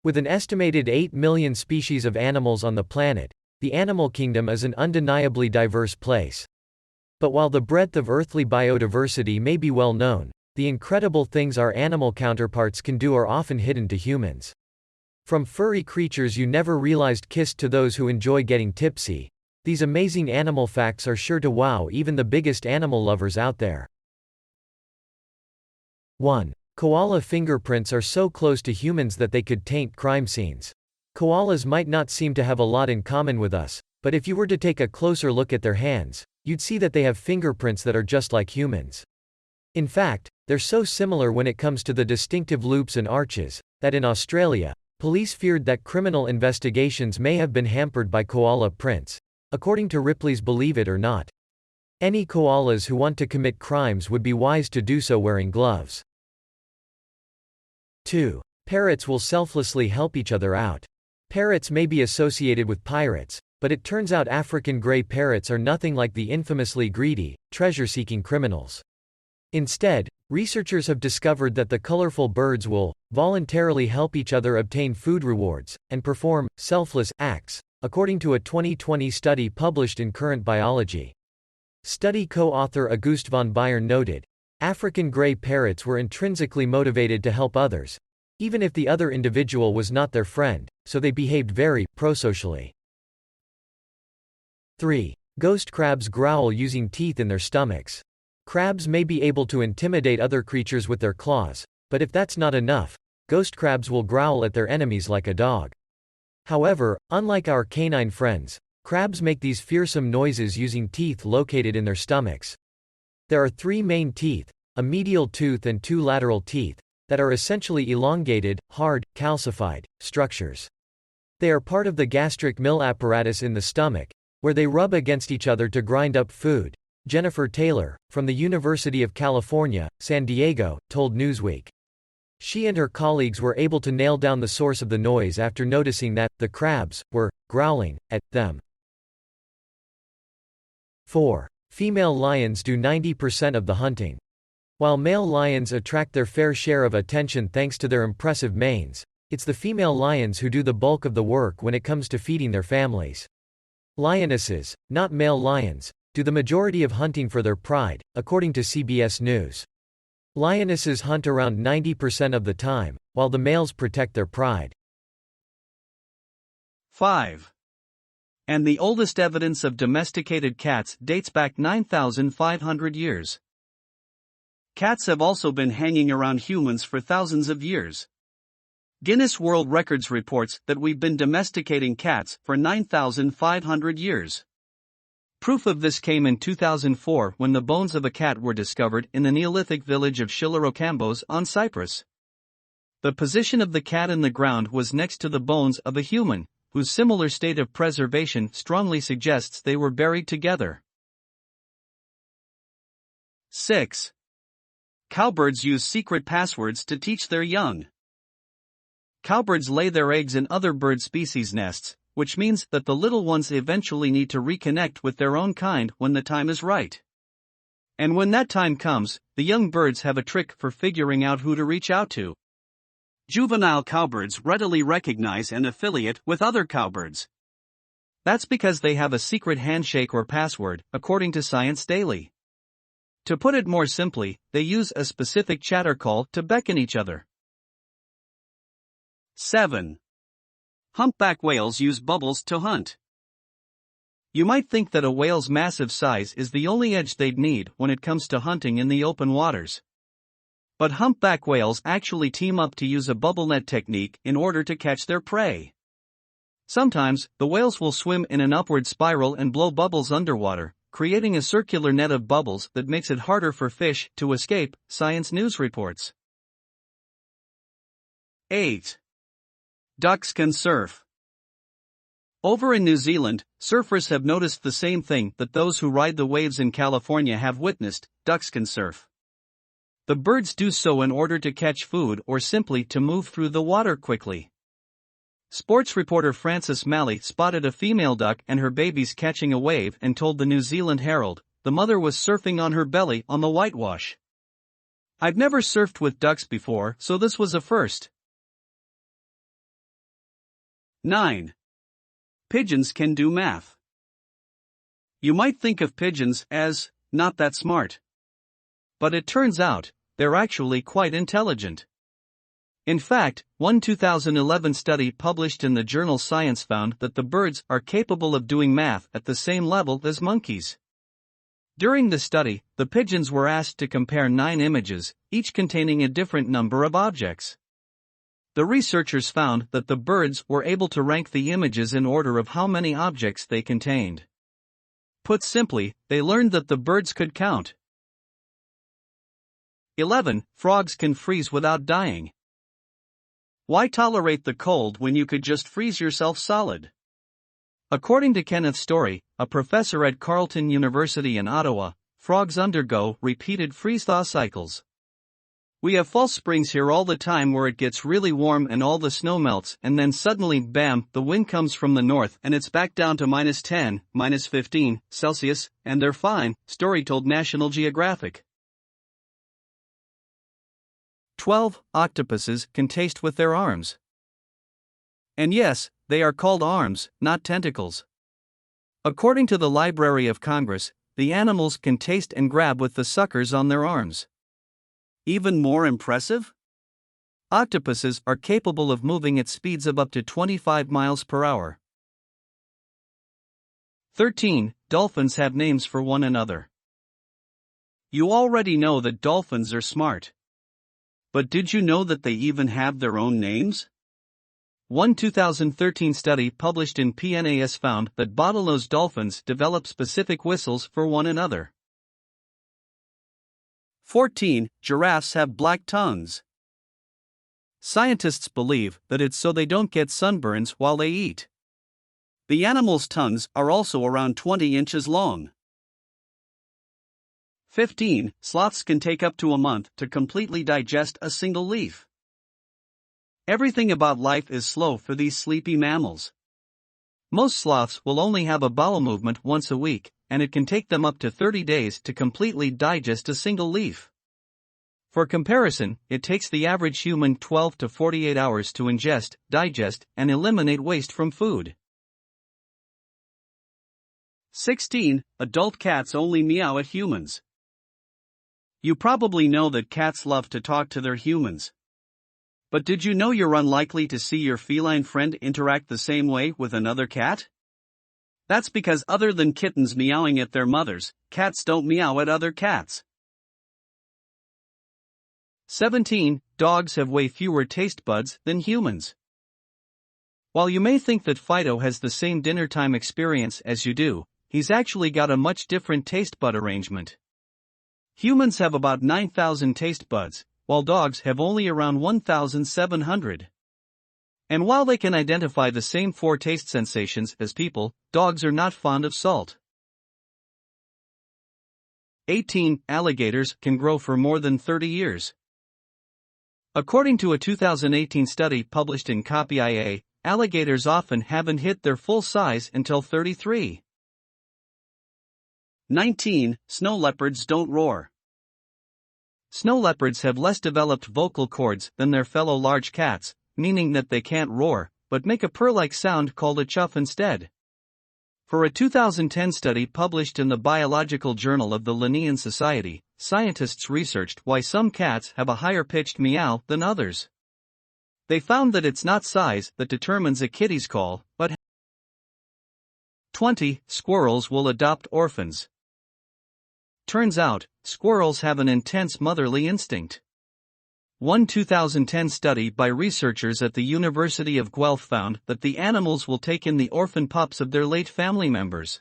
With an estimated 8 million species of animals on the planet, the animal kingdom is an undeniably diverse place. But while the breadth of earthly biodiversity may be well known, the incredible things our animal counterparts can do are often hidden to humans. From furry creatures you never realized kissed to those who enjoy getting tipsy, these amazing animal facts are sure to wow even the biggest animal lovers out there. 1. Koala fingerprints are so close to humans that they could taint crime scenes. Koalas might not seem to have a lot in common with us, but if you were to take a closer look at their hands, you'd see that they have fingerprints that are just like humans. In fact, they're so similar when it comes to the distinctive loops and arches, that in Australia, police feared that criminal investigations may have been hampered by koala prints. According to Ripley's Believe It or Not, any koalas who want to commit crimes would be wise to do so wearing gloves. 2. Parrots will selflessly help each other out. Parrots may be associated with pirates, but it turns out African gray parrots are nothing like the infamously greedy, treasure-seeking criminals. Instead, researchers have discovered that the colorful birds will voluntarily help each other obtain food rewards and perform selfless acts, according to a 2020 study published in Current Biology. Study co-author Auguste von Bayern noted, African gray parrots were intrinsically motivated to help others, even if the other individual was not their friend, so they behaved very prosocially. 3. Ghost crabs growl using teeth in their stomachs. Crabs may be able to intimidate other creatures with their claws, but if that's not enough, ghost crabs will growl at their enemies like a dog. However, unlike our canine friends, crabs make these fearsome noises using teeth located in their stomachs. There are 3 main teeth, a medial tooth and 2 lateral teeth, that are essentially elongated, hard, calcified structures. They are part of the gastric mill apparatus in the stomach, where they rub against each other to grind up food. Jennifer Taylor, from the University of California, San Diego, told Newsweek. She and her colleagues were able to nail down the source of the noise after noticing that the crabs were growling at them. 4. Female lions do 90% of the hunting. While male lions attract their fair share of attention thanks to their impressive manes, it's the female lions who do the bulk of the work when it comes to feeding their families. Lionesses, not male lions, do the majority of hunting for their pride, according to CBS News. Lionesses hunt around 90% of the time, while the males protect their pride. 5. And the oldest evidence of domesticated cats dates back 9,500 years. Cats have also been hanging around humans for thousands of years. Guinness World Records reports that we've been domesticating cats for 9,500 years. Proof of this came in 2004 when the bones of a cat were discovered in the Neolithic village of Shilarokambos on Cyprus. The position of the cat in the ground was next to the bones of a human, whose similar state of preservation strongly suggests they were buried together. 6. Cowbirds use secret passwords to teach their young. Cowbirds lay their eggs in other bird species' nests, which means that the little ones eventually need to reconnect with their own kind when the time is right. And when that time comes, the young birds have a trick for figuring out who to reach out to. Juvenile cowbirds readily recognize and affiliate with other cowbirds. That's because they have a secret handshake or password, according to Science Daily. To put it more simply, they use a specific chatter call to beckon each other. 7. Humpback whales use bubbles to hunt. You might think that a whale's massive size is the only edge they'd need when it comes to hunting in the open waters. But humpback whales actually team up to use a bubble net technique in order to catch their prey. Sometimes, the whales will swim in an upward spiral and blow bubbles underwater, creating a circular net of bubbles that makes it harder for fish to escape, Science News reports. 8. Ducks can surf. Over in New Zealand, surfers have noticed the same thing that those who ride the waves in California have witnessed: ducks can surf. The birds do so in order to catch food or simply to move through the water quickly. Sports reporter Frances Malley spotted a female duck and her babies catching a wave and told the New Zealand Herald the mother was surfing on her belly on the whitewash. "I've never surfed with ducks before, so this was a first. 9. Pigeons can do math. You might think of pigeons as not that smart. But it turns out, they're actually quite intelligent. In fact, one 2011 study published in the journal Science found that the birds are capable of doing math at the same level as monkeys. During the study, the pigeons were asked to compare 9 images, each containing a different number of objects. The researchers found that the birds were able to rank the images in order of how many objects they contained. Put simply, they learned that the birds could count. 11. Frogs can freeze without dying. Why tolerate the cold when you could just freeze yourself solid? According to Kenneth Story, a professor at Carleton University in Ottawa, frogs undergo repeated freeze-thaw cycles. We have false springs here all the time where it gets really warm and all the snow melts and then suddenly bam, the wind comes from the north and it's back down to -10, -15 Celsius, and they're fine, Story told National Geographic. 12. Octopuses can taste with their arms. And yes, they are called arms, not tentacles. According to the Library of Congress, the animals can taste and grab with the suckers on their arms. Even more impressive? Octopuses are capable of moving at speeds of up to 25 miles per hour. 13. Dolphins have names for one another. You already know that dolphins are smart. But did you know that they even have their own names? One 2013 study published in PNAS found that bottlenose dolphins develop specific whistles for one another. 14. Giraffes have black tongues. Scientists believe that it's so they don't get sunburns while they eat. The animals' tongues are also around 20 inches long. 15. Sloths can take up to a month to completely digest a single leaf. Everything about life is slow for these sleepy mammals. Most sloths will only have a bowel movement once a week, and it can take them up to 30 days to completely digest a single leaf. For comparison, it takes the average human 12 to 48 hours to ingest, digest, and eliminate waste from food. 16. Adult cats only meow at humans. You probably know that cats love to talk to their humans. But did you know you're unlikely to see your feline friend interact the same way with another cat? That's because other than kittens meowing at their mothers, cats don't meow at other cats. 17. Dogs have way fewer taste buds than humans. While you may think that Fido has the same dinner time experience as you do, he's actually got a much different taste bud arrangement. Humans have about 9,000 taste buds, while dogs have only around 1,700. And while they can identify the same 4 taste sensations as people, dogs are not fond of salt. 18. Alligators can grow for more than 30 years. According to a 2018 study published in Copy IA, alligators often haven't hit their full size until 33. 19. Snow leopards don't roar. Snow leopards have less developed vocal cords than their fellow large cats, meaning that they can't roar, but make a purr-like sound called a chuff instead. For a 2010 study published in the Biological Journal of the Linnean Society, scientists researched why some cats have a higher-pitched meow than others. They found that it's not size that determines a kitty's call, but 20. Squirrels will adopt orphans. Turns out, squirrels have an intense motherly instinct. One 2010 study by researchers at the University of Guelph found that the animals will take in the orphan pups of their late family members.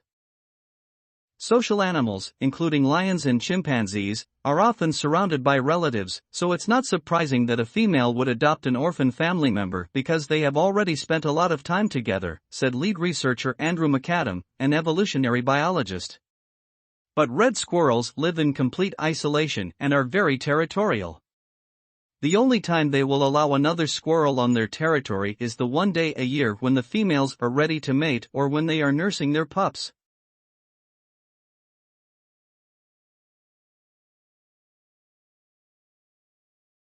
Social animals, including lions and chimpanzees, are often surrounded by relatives, so it's not surprising that a female would adopt an orphan family member because they have already spent a lot of time together, said lead researcher Andrew McAdam, an evolutionary biologist. But red squirrels live in complete isolation and are very territorial. The only time they will allow another squirrel on their territory is the one day a year when the females are ready to mate or when they are nursing their pups.